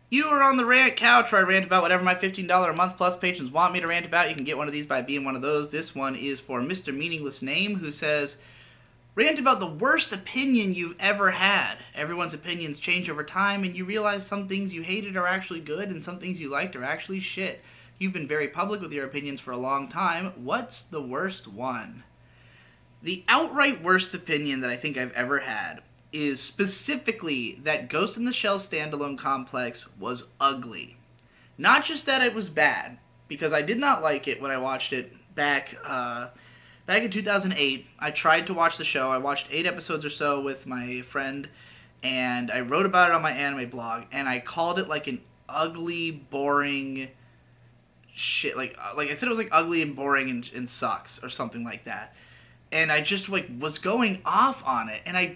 You are on the rant couch where I rant about whatever my $15 a month plus patrons want me to rant about. You can get one of these by being one of those. This one is for Mr. Meaningless Name, who says, rant about the worst opinion you've ever had. Everyone's opinions change over time, and you realize some things you hated are actually good, and some things you liked are actually shit. You've been very public with your opinions for a long time. What's the worst one? The outright worst opinion that I think I've ever had is specifically that Ghost in the Shell standalone complex was ugly. Not just that it was bad, because I did not like it when I watched it back in 2008. I tried to watch the show. I watched 8 episodes or so with my friend, and I wrote about it on my anime blog, and I called it like an ugly, boring shit. Like I said, it was like ugly and boring and sucks or something like that. And I just like was going off on it, and I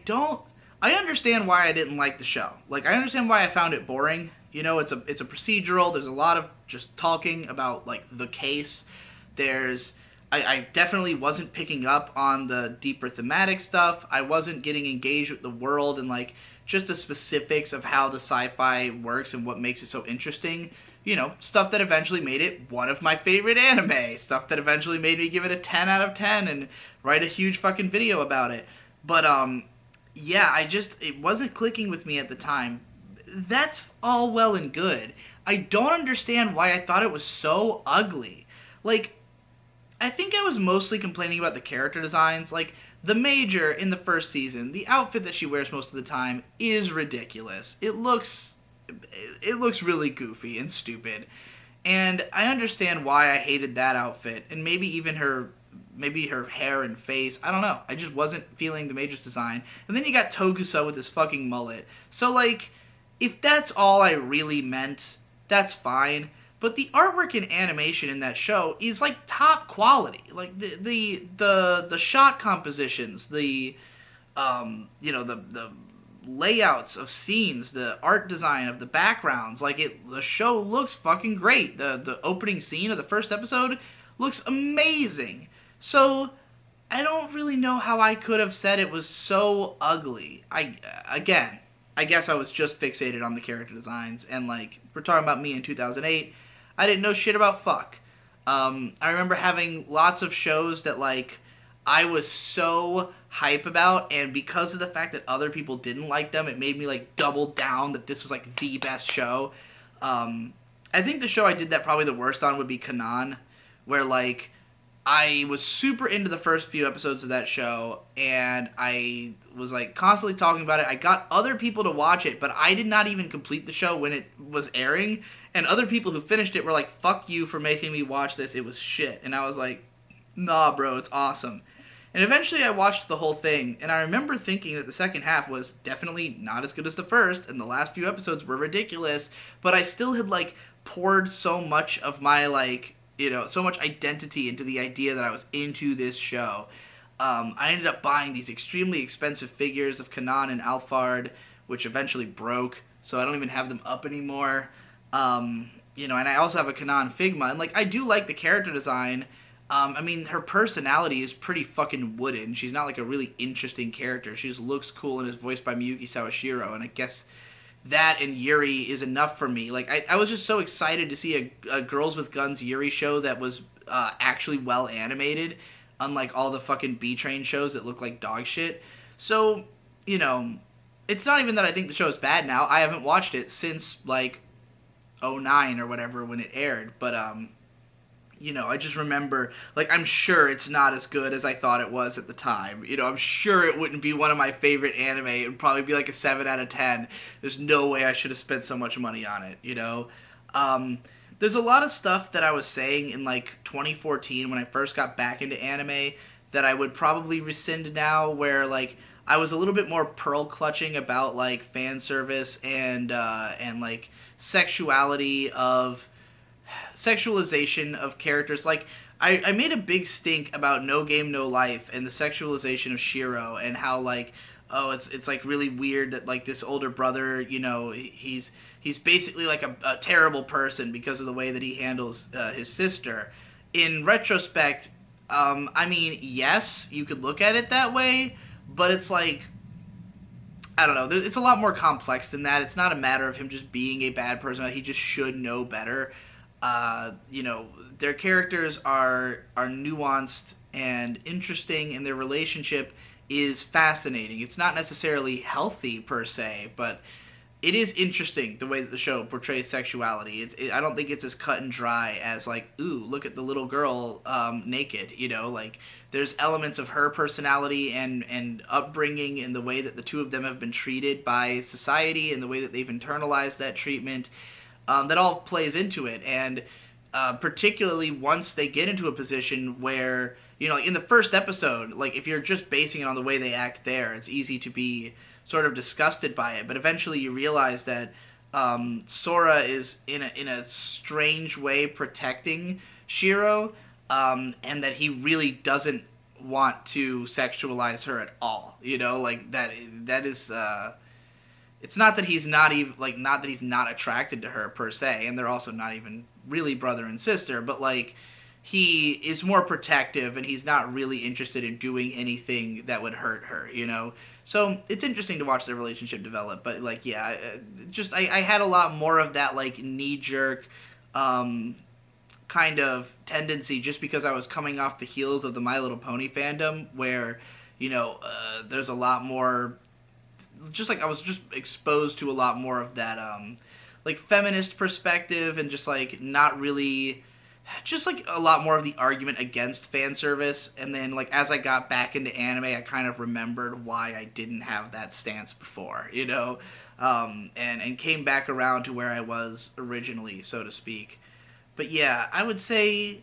understand why I didn't like the show. Like I understand why I found it boring. You know, it's a procedural. There's a lot of just talking about like the case. There's I definitely wasn't picking up on the deeper thematic stuff. I wasn't getting engaged with the world and like just the specifics of how the sci-fi works and what makes it so interesting. You know, stuff that eventually made it one of my favorite anime. Stuff that eventually made me give it a 10 out of 10 and write a huge fucking video about it. But yeah, it wasn't clicking with me at the time. That's all well and good. I don't understand why I thought it was so ugly. Like, I think I was mostly complaining about the character designs. Like, the Major in the first season, the outfit that she wears most of the time is ridiculous. It looks really goofy and stupid. And I understand why I hated that outfit and maybe her hair and face. I don't know. I just wasn't feeling the Major's design. And then you got Togusa with his fucking mullet. So like if that's all I really meant, that's fine. But the artwork and animation in that show is like top quality. Like the shot compositions, the layouts of scenes, the art design of the backgrounds, the show looks fucking great. The opening scene of the first episode looks amazing. So I don't really know how I could have said it was so ugly. I guess I was just fixated on the character designs, and like we're talking about me in 2008, I didn't know shit about fuck. I remember having lots of shows that like I was so hype about, and because of the fact that other people didn't like them, it made me like double down that this was like the best show. I think the show I did that probably the worst on would be Kanan, where like I was super into the first few episodes of that show, and I was like constantly talking about it. I got other people to watch it, but I did not even complete the show when it was airing. And other people who finished it were like, "Fuck you for making me watch this. It was shit." And I was like, "Nah, bro, it's awesome." And eventually I watched the whole thing, and I remember thinking that the second half was definitely not as good as the first, and the last few episodes were ridiculous, but I still had, like, poured so much of my, like, so much identity into the idea that I was into this show. I ended up buying these extremely expensive figures of Kanan and Alphard, which eventually broke, so I don't even have them up anymore. And I also have a Kanan Figma, and, like, I do like the character design. I mean, her personality is pretty fucking wooden. She's not like a really interesting character. She just looks cool and is voiced by Miyuki Sawashiro, and I guess that and Yuri is enough for me. Like, I was just so excited to see a Girls with Guns Yuri show that was actually well animated, unlike all the fucking B-Train shows that look like dog shit. So, it's not even that I think the show is bad now. I haven't watched it since, like, '09 or whatever when it aired, but, I just remember, like, I'm sure it's not as good as I thought it was at the time. I'm sure it wouldn't be one of my favorite anime. It would probably be like a 7 out of 10. There's no way I should have spent so much money on it. There's a lot of stuff that I was saying in, like, 2014 when I first got back into anime that I would probably rescind now, where, like, I was a little bit more pearl clutching about, like, fan service and like, sexualization of characters. Like, I made a big stink about No Game No Life and the sexualization of Shiro, and how like, oh, it's like really weird that like this older brother, he's basically like a terrible person because of the way that he handles his sister. In retrospect, I mean, yes, you could look at it that way, but it's like, I don't know. It's a lot more complex than that. It's not a matter of him just being a bad person. He just should know better. You know, their characters are nuanced and interesting, and their relationship is fascinating. It's not necessarily healthy per se, but it is interesting the way that the show portrays sexuality. I don't think it's as cut and dry as like, ooh, look at the little girl naked. You know, like there's elements of her personality and upbringing and the way that the two of them have been treated by society and the way that they've internalized that treatment. That all plays into it, and particularly once they get into a position where, you know, like in the first episode, like if you're just basing it on the way they act there, it's easy to be sort of disgusted by it. But eventually, you realize that Sora is in a strange way protecting Shiro, and that he really doesn't want to sexualize her at all. You know, like that is. It's not that he's not even like not that he's not attracted to her per se, and they're also not even really brother and sister, but like he is more protective and he's not really interested in doing anything that would hurt her, you know. So it's interesting to watch their relationship develop, but like yeah, just I had a lot more of that like knee jerk kind of tendency just because I was coming off the heels of the My Little Pony fandom, where you know there's a lot more, just like I was just exposed to a lot more of that like feminist perspective and just like not really, just like a lot more of the argument against fan service. And then like as I got back into anime, I kind of remembered why I didn't have that stance before, you know. And came back around to where I was originally, so to speak. But yeah, I would say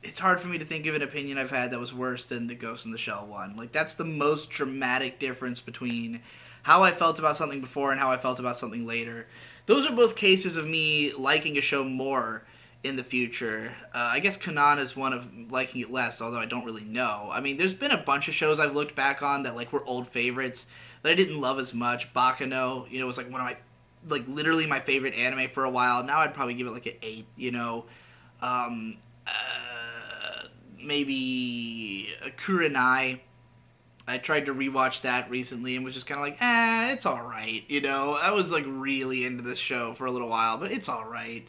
it's hard for me to think of an opinion I've had that was worse than the Ghost in the Shell one. Like that's the most dramatic difference between how I felt about something before and how I felt about something later. Those are both cases of me liking a show more in the future. I guess Kanan is one of liking it less, although I don't really know. I mean, there's been a bunch of shows I've looked back on that like were old favorites that I didn't love as much. Bakano, you know, was like one of my, like literally my favorite anime for a while. Now I'd probably give it like an 8, you know. Um, Maybe Kurenai. I tried to rewatch that recently and was just kind of like, it's alright, you know? I was like really into this show for a little while, but it's alright.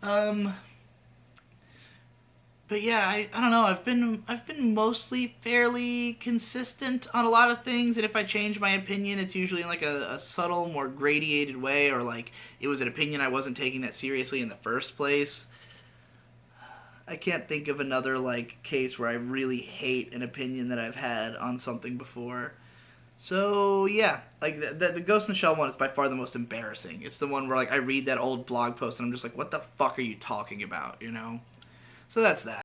Um, but yeah, I don't know. I've been mostly fairly consistent on a lot of things, and if I change my opinion, it's usually in like a subtle, more gradated way, or like it was an opinion I wasn't taking that seriously in the first place. I can't think of another like case where I really hate an opinion that I've had on something before. So yeah, like the Ghost in the Shell one is by far the most embarrassing. It's the one where like I read that old blog post and I'm just like, what the fuck are you talking about? You know. So that's that.